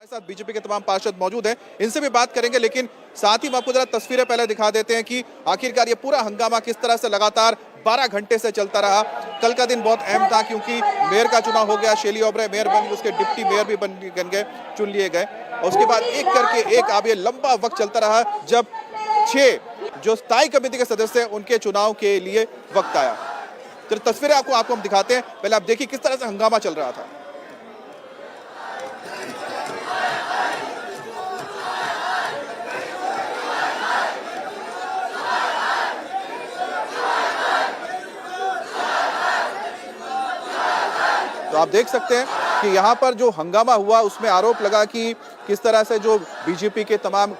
साथ बीजेपी के तमाम पार्षद मौजूद हैं, इनसे भी बात करेंगे, लेकिन साथ ही हम आपको जरा तस्वीरें पहले दिखा देते हैं कि आखिरकार ये पूरा हंगामा किस तरह से लगातार 12 घंटे से चलता रहा। कल का दिन बहुत अहम था क्योंकि मेयर का चुनाव हो गया, शेली ओबराय मेयर बन गई, उसके डिप्टी मेयर भी बन गए, चुन लिए गए, और उसके बाद एक करके एक अब ये लंबा वक्त चलता रहा जब 6 जो स्थायी कमेटी के सदस्य हैं उनके चुनाव के लिए वक्त आया। तो तस्वीरें आपको हम दिखाते हैं, पहले आप देखिए किस तरह से हंगामा चल रहा था। तो आप देख सकते हैं कि यहाँ पर जो हंगामा हुआ उसमें आरोप लगा कि किस तरह से जो बीजेपी के तमाम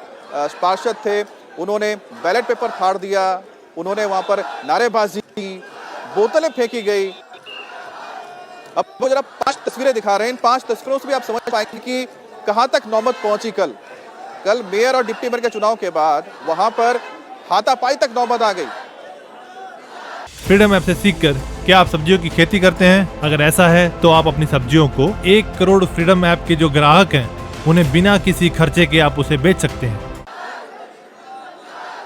पार्षद थे उन्होंने बैलेट पेपर फाड़ दिया, उन्होंने वहां पर नारेबाजी की, बोतलें फेंकी गई। अब वो जरा 5 तस्वीरें दिखा रहे हैं, इन 5 तस्वीरों से भी आप समझ पाएंगे कि कहां तक नौबत पहुंची। कल मेयर और डिप्टी मेयर के चुनाव के बाद वहां पर हाथापाई तक नौबत आ गई। फ्रीडम ऐप से सीखकर क्या आप सब्जियों की खेती करते हैं? अगर ऐसा है तो आप अपनी सब्जियों को 1 करोड़ फ्रीडम ऐप के जो ग्राहक हैं उन्हें बिना किसी खर्चे के आप उसे बेच सकते हैं।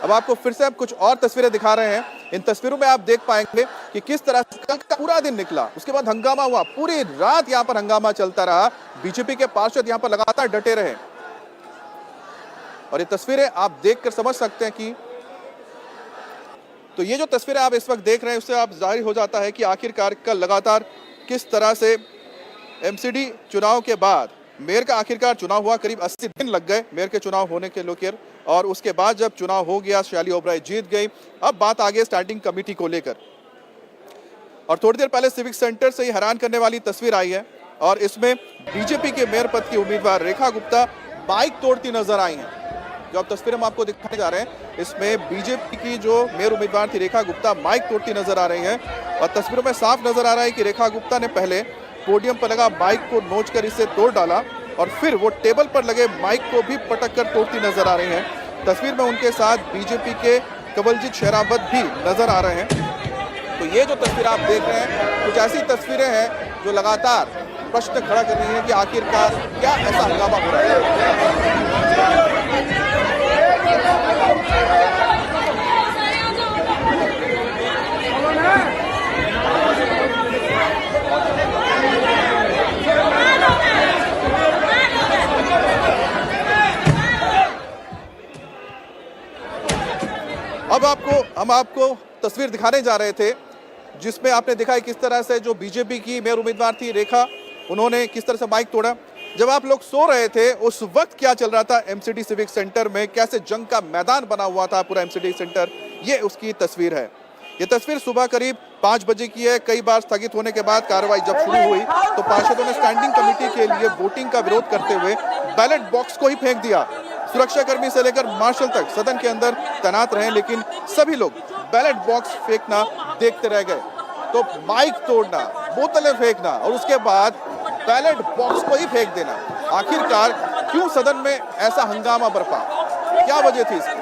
अब आपको फिर से कुछ और तस्वीरें दिखा रहे हैं। इन तस्वीरों में आप देख पाएंगे कि किस तरह से कल का पूरा दिन निकला, उसके बाद हंगामा हुआ, पूरी रात यहाँ पर हंगामा चलता रहा, बीजेपी के पार्षद यहाँ पर लगातार डटे रहे। और ये तस्वीरें आप देखकर समझ सकते हैं कि तो ये जो तस्वीरें आप इस वक्त देख रहे हैं उससे आप जाहिर हो जाता है कि आखिरकार कल लगातार किस तरह से एमसीडी चुनाव के बाद मेयर का आखिरकार चुनाव हुआ। करीब 80 दिन लग गए मेयर के चुनाव होने के लेकर, और उसके बाद जब चुनाव हो गया, शेली ओबराय जीत गई। अब बात आ गई स्टैंडिंग कमेटी को लेकर, और थोड़ी देर पहले सिविक सेंटर से ही हैरान करने वाली तस्वीर आई है, और इसमें बीजेपी के मेयर पद की उम्मीदवार रेखा गुप्ता बाइक तोड़ती नजर आई हैं। जो अब तस्वीर हम आपको दिखाने जा रहे हैं, इसमें बीजेपी की जो मेयर उम्मीदवार थी रेखा गुप्ता बाइक तोड़ती नजर आ रही हैं, और तस्वीरों में साफ नजर आ रहा है कि रेखा गुप्ता ने पहले पोडियम पर लगा बाइक को नोचकर इसे तोड़ डाला, और फिर वो टेबल पर लगे माइक को भी पटक कर तोड़ती नजर आ रही हैं। तस्वीर में उनके साथ बीजेपी के कवलजीत शेरावत भी नजर आ रहे हैं। तो ये जो तस्वीर आप देख रहे हैं, कुछ ऐसी तस्वीरें हैं जो लगातार प्रश्न खड़ा कर रही हैं कि आखिरकार क्या ऐसा हंगामा हो रहा है। अब हम आपको तस्वीर दिखाने जा रहे थे जिसमें आपने देखा है किस तरह से जो बीजेपी की मेयर उम्मीदवार थी रेखा, उन्होंने किस तरह से माइक तोड़ा। जब आप लोग सो रहे थे उस वक्त क्या चल रहा था एमसीडी सिविक सेंटर में, कैसे जंग का मैदान बना हुआ था पूरा एमसीडी सेंटर, ये उसकी तस्वीर है। ये तस्वीर सुबह करीब 5 बजे की है। कई बार स्थगित होने के बाद कार्रवाई जब शुरू हुई तो पार्षदों ने स्टैंडिंग कमेटी के लिए वोटिंग का विरोध करते हुए बैलेट बॉक्स को ही फेंक दिया। सुरक्षाकर्मी से लेकर मार्शल तक सदन के अंदर तैनात रहे, लेकिन सभी लोग बैलेट बॉक्स फेंकना देखते रह गए। तो माइक तोड़ना, बोतलें फेंकना और उसके बाद बैलेट बॉक्स को ही फेंक देना, आखिरकार क्यों सदन में ऐसा हंगामा बरपा, क्या वजह थी इसकी?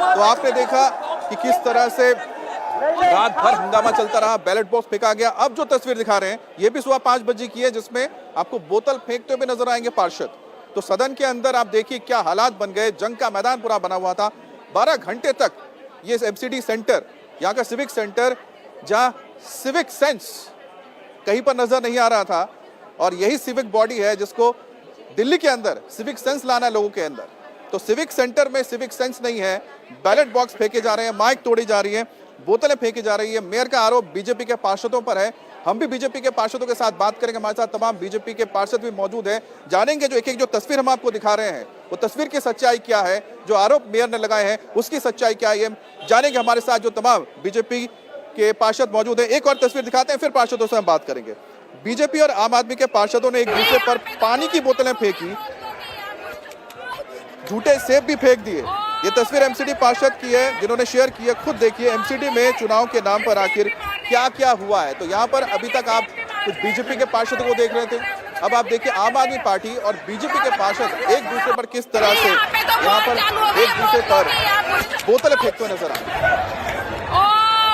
तो आपने देखा कि किस तरह से रात भर हंगामा चलता रहा, बैलेट बॉक्स फेंका गया। अब जो तस्वीर दिखा रहे हैं ये भी सुबह 5 बजे की है, जिसमें आपको बोतल फेंकते हुए नजर आएंगे पार्षद। तो सदन के अंदर आप देखिए क्या हालात बन गए, जंग का मैदान पूरा बना हुआ था। 12 घंटे तक ये एमसीडी सेंटर, यहाँ का सिविक सेंटर, जहाँ सिविक सेंस कहीं पर नजर नहीं आ रहा था, और यही सिविक बॉडी है जिसको दिल्ली के अंदर सिविक सेंस लाना है लोगों के अंदर। तो सिविक सेंटर में सिविक सेंस नहीं है, बैलेट बॉक्स फेंके जा रहे हैं, माइक तोड़ी जा रही है, बोतलें फेंकी जा रही है। मेयर का आरोप बीजेपी के पार्षदों पर है। हम भी बीजेपी के पार्षदों के साथ बात करेंगे, हमारे साथ तमाम बीजेपी के पार्षद भी मौजूद हैं, जानेंगे जो एक जो तस्वीर हम आपको दिखा रहे हैं वो तस्वीर की सच्चाई क्या है, जो आरोप मेयर ने लगाए हैं उसकी सच्चाई क्या है, जानेंगे। हमारे साथ जो तमाम बीजेपी के पार्षद मौजूद हैं। एक और तस्वीर दिखाते हैं, फिर पार्षदों से हम बात करेंगे। बीजेपी और आम आदमी के पार्षदों ने एक दूसरे पर पानी की बोतलें फेंकी, झूठे सेब भी फेंक दिए। ये तस्वीर एमसीडी पार्षद की है जिन्होंने शेयर की है, खुद देखिए एमसीडी में चुनाव के नाम पर आखिर क्या क्या हुआ है। तो यहाँ पर अभी तक आप कुछ बीजेपी के पार्षदों को देख रहे थे। अब आप देखिए आम आदमी पार्टी और बीजेपी के पार्षद एक दूसरे पर किस तरह से यहाँ पर एक दूसरे पर बोतलें फेंकते हुए नजर आ रहे हैं। ओ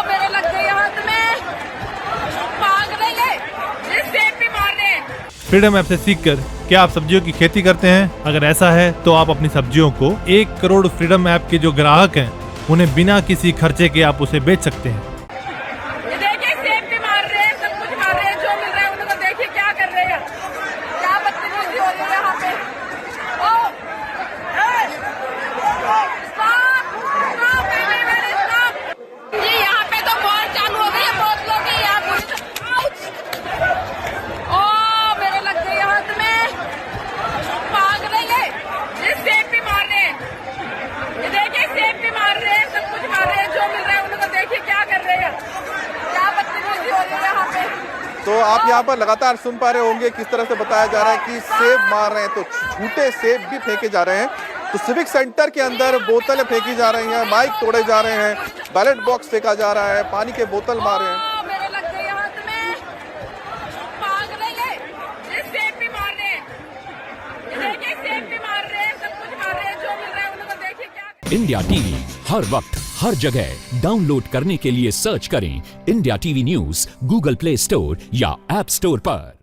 मेरे लग गई हाथ में, भाग रही है, जिससे भी मार रहे हैं। फ्रीडम ऐप से सीखकर क्या आप सब्जियों की खेती करते हैं? अगर ऐसा है तो आप अपनी सब्जियों को 1 करोड़ फ्रीडम ऐप के जो ग्राहक हैं उन्हें बिना किसी खर्चे के आप उसे बेच सकते हैं। ये देखिए सेब भी मार रहे हैं, सब कुछ मार रहे हैं, जो मिल रहा है उनको देखिए क्या कर रहे हैं, क्या बदतमीजी हो रही है यहाँ पे। ओ स्टॉप, ये यहाँ पे तो बहुत चालू हो गई है, बहुत लोग हैं यहाँ पे। ओ मेरे लग गई हाथ में, भाग रही है, ये सेब भी मार रहे हैं, ये देखिए सेब भी मार रहे हैं, सब कुछ मार रहे हैं, जो मिल रहा है उनको देखिए क्या कर रहे हैं, क्या बदतमीजी हो रही है यहाँ पे। तो आप यहाँ पर लगातार सुन पा रहे होंगे किस तरह से बताया जा रहा है कि सेब मार रहे हैं, तो झूठे सेब भी फेंके जा रहे हैं। तो सिविक सेंटर के अंदर बोतलें फेंकी जा रही हैं, माइक तोड़े जा रहे हैं, बैलेट बॉक्स फेंका जा रहा है, पानी के बोतल मार रहे हैं। ओ, मेरे लग गई हाथ में, भाग रही है, ये सेब भी मार रहे हैं, ये देखिए सेब भी मार रहे हैं, सब कुछ मार रहे हैं, जो मिल रहा है उनको देखिए क्या। इंडिया टीवी हर वक्त हर जगह डाउनलोड करने के लिए सर्च करें India TV news Google play store या ऐप स्टोर पर।